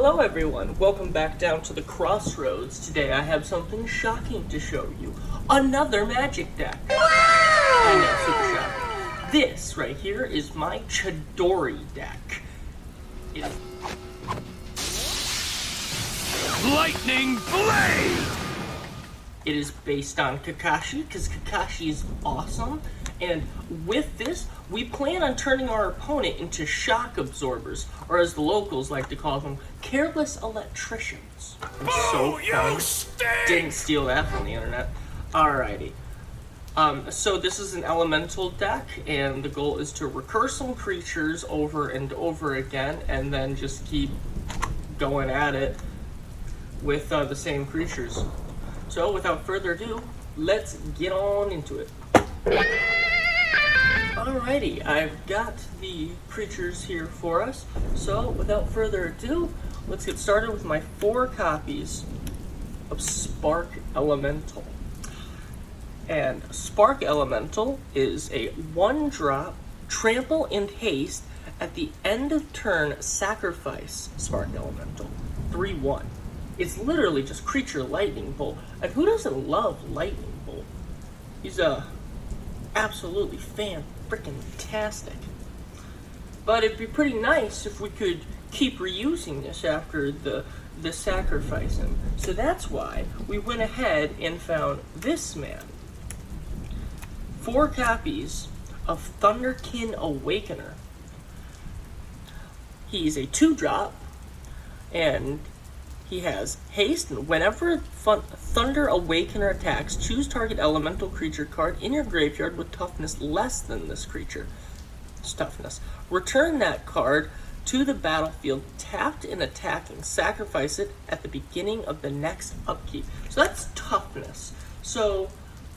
Hello everyone, welcome back down to the crossroads. Today I have something shocking to show you. Another magic deck. I know, super shocking. This right here is my Chidori deck. Lightning Blade! It is based on Kakashi, because Kakashi is awesome. And with this, we plan on turning our opponent into shock absorbers, or as the locals like to call them, careless electricians. I'm so funny. Didn't steal that from the internet. Alrighty. So this is an elemental deck, and the goal is to recur some creatures over and over again, and then just keep going at it with the same creatures. So without further ado, let's get on into it. Alrighty, I've got the creatures here for us, so without further ado, let's get started with my 4 copies of Spark Elemental. And Spark Elemental is a 1-drop, trample and haste, at the end of turn, sacrifice Spark Elemental, 3/1. It's literally just creature Lightning Bolt, and who doesn't love Lightning Bolt? He's absolutely fan-frickin-tastic. But it'd be pretty nice if we could keep reusing this after the sacrificing. So that's why we went ahead and found this man. 4 copies of Thunderkin Awakener. He's a 2-drop, and he has haste, and whenever Thunder Awakener attacks, choose target elemental creature card in your graveyard with toughness less than this creature's toughness. Return that card to the battlefield tapped and attacking. Sacrifice it at the beginning of the next upkeep. So that's toughness. So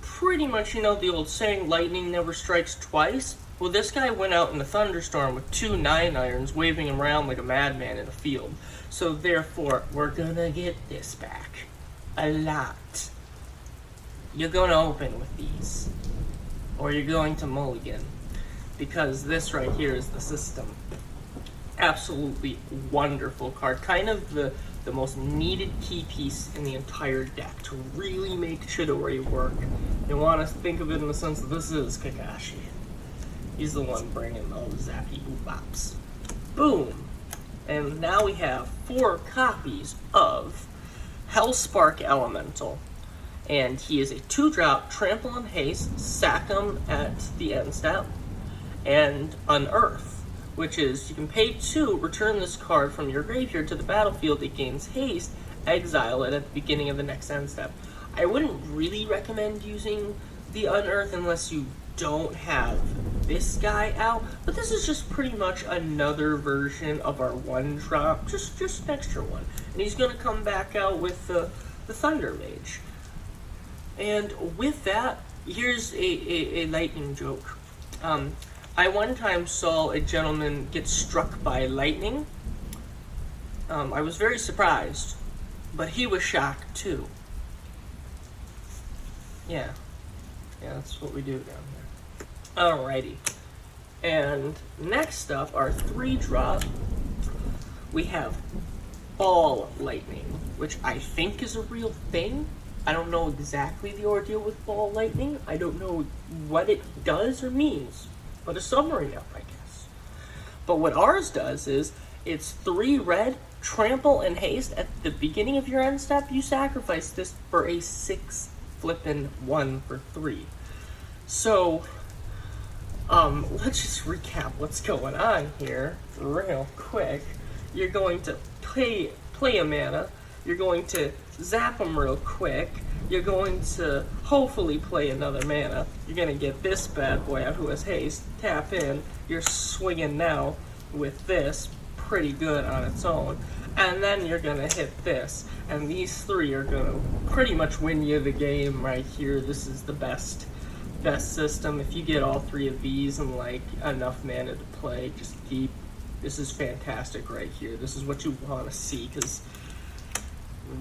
pretty much, you know the old saying, lightning never strikes twice? Well, this guy went out in a thunderstorm with 2 9-irons waving around like a madman in a field. So therefore, we're gonna get this back. A lot. You're gonna open with these. Or you're going to mulligan. Because this right here is the system. Absolutely wonderful card. Kind of the most needed key piece in the entire deck to really make Chidori work. You want to think of it in the sense that this is Kakashi. He's the one bringing all the zappy boop-bops. Boom! And now we have 4 copies of Hellspark Elemental. And he is a 2-drop, trample and haste, sack him at the end step, and unearth, which is you can pay 2, return this card from your graveyard to the battlefield. It gains haste, exile it at the beginning of the next end step. I wouldn't really recommend using the unearth unless you don't have this guy out, but this is just pretty much another version of our 1-drop, just an extra one. And he's going to come back out with the Thunder Mage. And with that, here's a lightning joke. I one time saw a gentleman get struck by lightning. I was very surprised, but he was shocked too. Yeah, that's what we do down here. Alrighty. And next up, our 3-drop, we have Ball Lightning, which I think is a real thing. I don't know exactly the ordeal with Ball Lightning. I don't know what it does or means, but a summary up, I guess. But what ours does is, it's 3 red, trample and haste. At the beginning of your end step, you sacrifice this for a 6 flippin' 1 for 3. So, let's just recap what's going on here real quick. You're going to play a mana. You're going to zap them real quick. You're going to hopefully play another mana. You're going to get this bad boy out who has haste. Tap in. You're swinging now with this. Pretty good on its own. And then you're going to hit this. And these 3 are going to pretty much win you the game right here. This is the best system. If you get all 3 of these and like enough mana to play, just keep. This is fantastic right here. This is what you want to see, because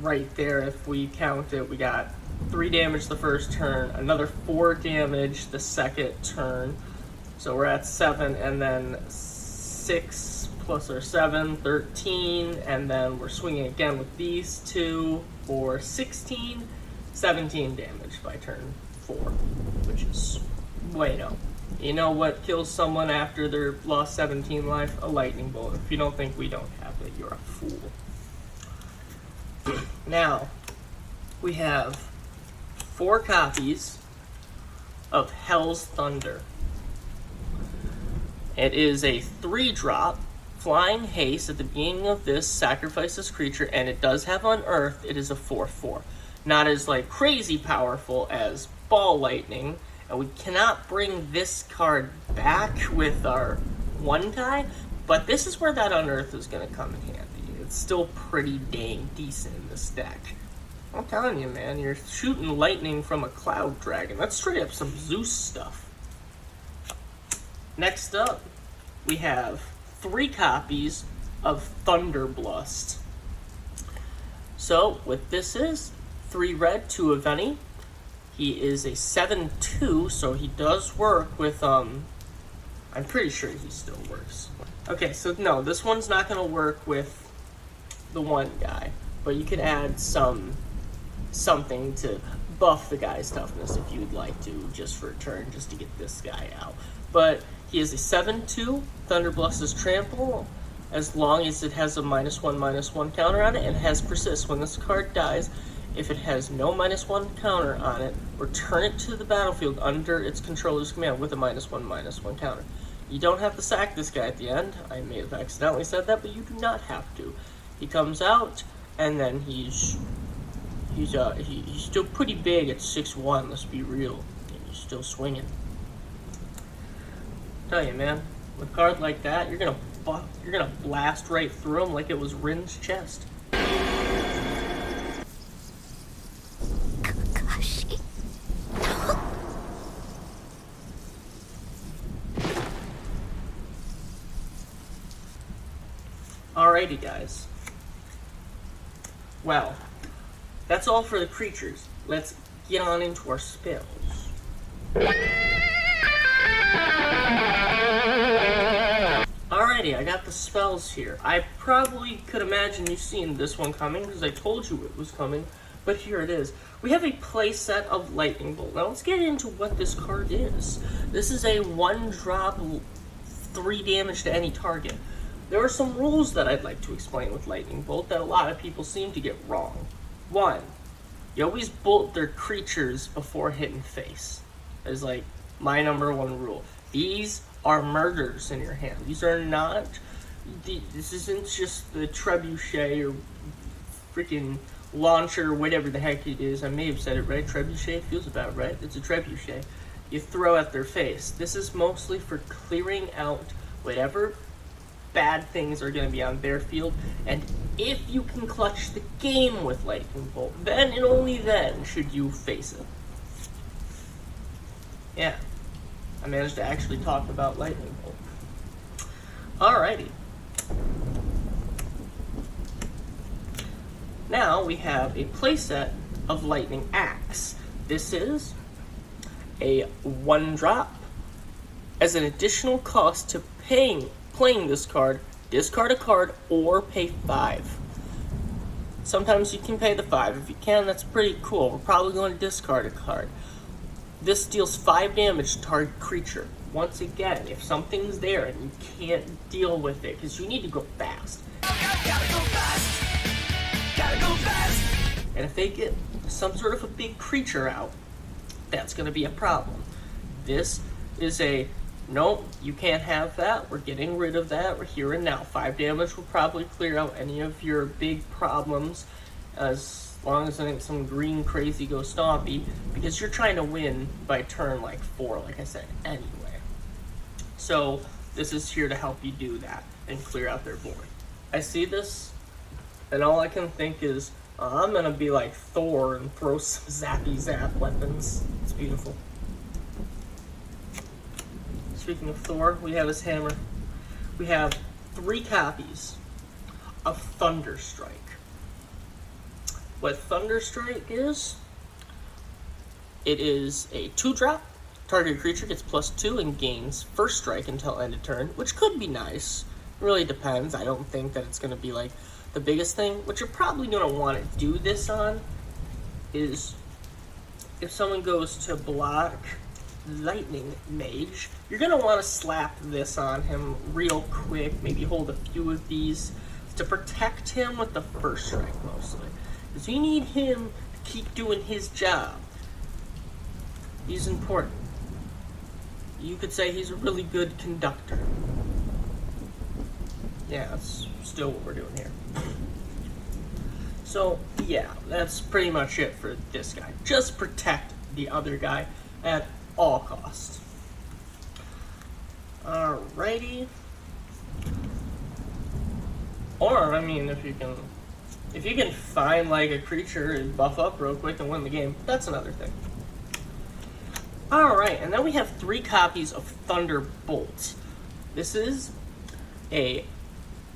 right there, if we count it, we got 3 damage the first turn, another 4 damage the second turn, so we're at 7, and then 6 plus our 7, 13, and then we're swinging again with these two for 16, 17 damage by turn 4, which is way no. You know what kills someone after they're lost 17 life? A lightning bolt. If you don't think we don't have it, you're a fool. Now, we have 4 copies of Hell's Thunder. It is a 3-drop flying haste. At the beginning of this, sacrifice this creature, and it does have Unearthed. It is a 4/4. Not as like crazy powerful as Ball Lightning, and we cannot bring this card back with our 1-die, but this is where that Unearth is going to come in handy. It's still pretty dang decent in this deck. I'm telling you, man, you're shooting lightning from a cloud dragon. That's straight up some Zeus stuff. Next up, we have 3 copies of Thunderblust. So, what this is, 3 red, 2 of any. He is a 7/2, so he does work with, I'm pretty sure he still works. Okay, so no, this one's not going to work with the 1 guy, but you could add something to buff the guy's toughness if you would like to, just for a turn, just to get this guy out. But he is a 7/2, Thunderblast is trample, as long as it has a -1/-1 counter on it, and has persist. When this card dies, if it has no -1 counter on it, return it to the battlefield under its controller's command with a -1/-1 counter. You don't have to sack this guy at the end. I may have accidentally said that, but you do not have to. He comes out, and then he's still pretty big at 6'1", let's be real. And he's still swinging. Tell you, man, with a card like that, you're gonna blast right through him like it was Rin's chest. Kakashi. Alrighty, guys. Well, that's all for the creatures. Let's get on into our spells. Alrighty, I got the spells here. I probably could imagine you seeing this one coming because I told you it was coming, but here it is. We have a playset of Lightning Bolt. Now let's get into what this card is. This is a 1-drop, 3 damage to any target. There are some rules that I'd like to explain with Lightning Bolt that a lot of people seem to get wrong. 1, you always bolt their creatures before hitting face. That is like my #1 rule. These are murders in your hand. These are not, this isn't just the trebuchet or freaking launcher or whatever the heck it is. I may have said it right. Trebuchet feels about right. It's a trebuchet. You throw at their face. This is mostly for clearing out whatever bad things are going to be on their field, and if you can clutch the game with Lightning Bolt, then and only then should you face it. Yeah, I managed to actually talk about Lightning Bolt. Alrighty. Now we have a playset of Lightning Axe. This is a 1-drop. As an additional cost to playing this card, discard a card or pay 5. Sometimes you can pay the 5. If you can, that's pretty cool. We're probably going to discard a card. This deals 5 damage to target creature. Once again, if something's there and you can't deal with it, because you need to go fast. Gotta go fast. Gotta go fast. And if they get some sort of a big creature out, that's going to be a problem. This is a nope, you can't have that. We're getting rid of that. We're here and now. 5 damage will probably clear out any of your big problems, as long as I think some green crazy goes stompy, because you're trying to win by turn like 4, like I said, anyway. So this is here to help you do that and clear out their board. I see this, and all I can think is, I'm gonna be like Thor and throw some zappy zap weapons. It's beautiful. Speaking of Thor, we have his hammer. We have 3 copies of Thunderstrike. What Thunderstrike is, it is a 2-drop. Target creature gets +2 and gains first strike until end of turn, which could be nice. Really depends. I don't think that it's going to be like the biggest thing. What you're probably going to want to do this on is if someone goes to block Lightning Mage, you're going to want to slap this on him real quick. Maybe hold a few of these to protect him with the first strike mostly. Because you need him to keep doing his job. He's important. You could say he's a really good conductor. Yeah, that's still what we're doing here. So, yeah, that's pretty much it for this guy. Just protect the other guy at all costs. Alrighty. Or, I mean, if you can find like a creature and buff up real quick and win the game, that's another thing. Alright, and then we have 3 copies of Thunderbolt. This is a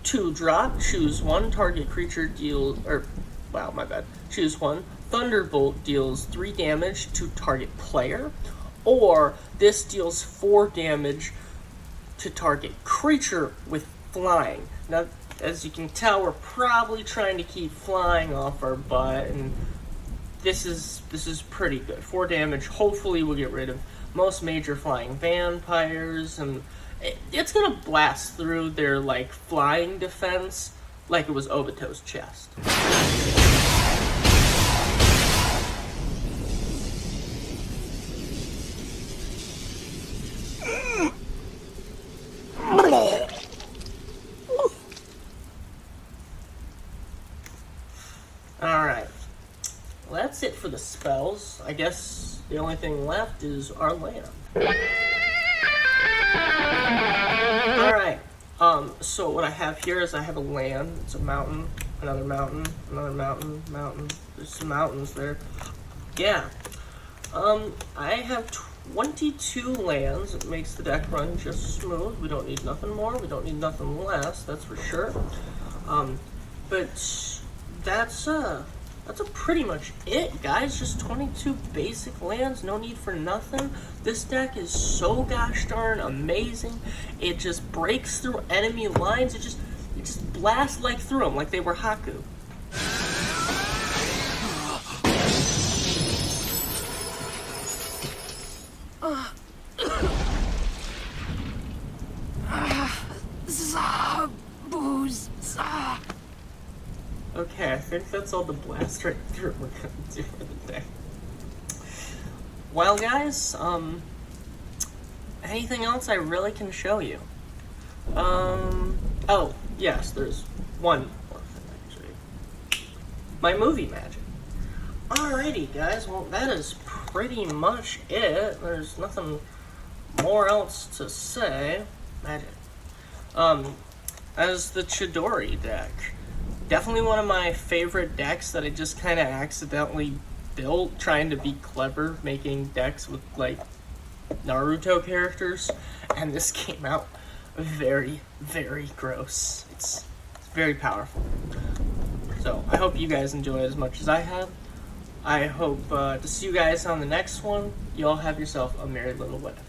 2-drop, choose 1, target creature deals, choose 1, Thunderbolt deals 3 damage to target player, or this deals 4 damage to target creature with flying. Now, as you can tell, we're probably trying to keep flying off our butt, and this is pretty good. 4 damage, hopefully we'll get rid of most major flying vampires, and it's gonna blast through their like flying defense like it was Obito's chest. Alright. Well, that's it for the spells. I guess the only thing left is our land. Alright, so what I have here is I have a land. It's a mountain, another mountain, another mountain, mountain. There's some mountains there. Yeah. I have 22 lands. It makes the deck run just smooth. We don't need nothing more. We don't need nothing less, that's for sure. But that's pretty much it, guys. Just 22 basic lands, no need for nothing. This deck is so gosh darn amazing. It just breaks through enemy lines. It just blasts like through them, like they were Haku. Booze. Okay, I think that's all the blast right through we're gonna do for the day. Well, guys, anything else I really can show you? Oh, yes, there's one more thing, actually. My movie magic. Alrighty, guys, well, that is pretty much it. There's nothing more else to say. Magic. As the Chidori deck. Definitely one of my favorite decks that I just kind of accidentally built, trying to be clever, making decks with, like, Naruto characters, and this came out very, very gross. It's very powerful. So, I hope you guys enjoy it as much as I have. I hope to see you guys on the next one. You all have yourself a merry little wedding.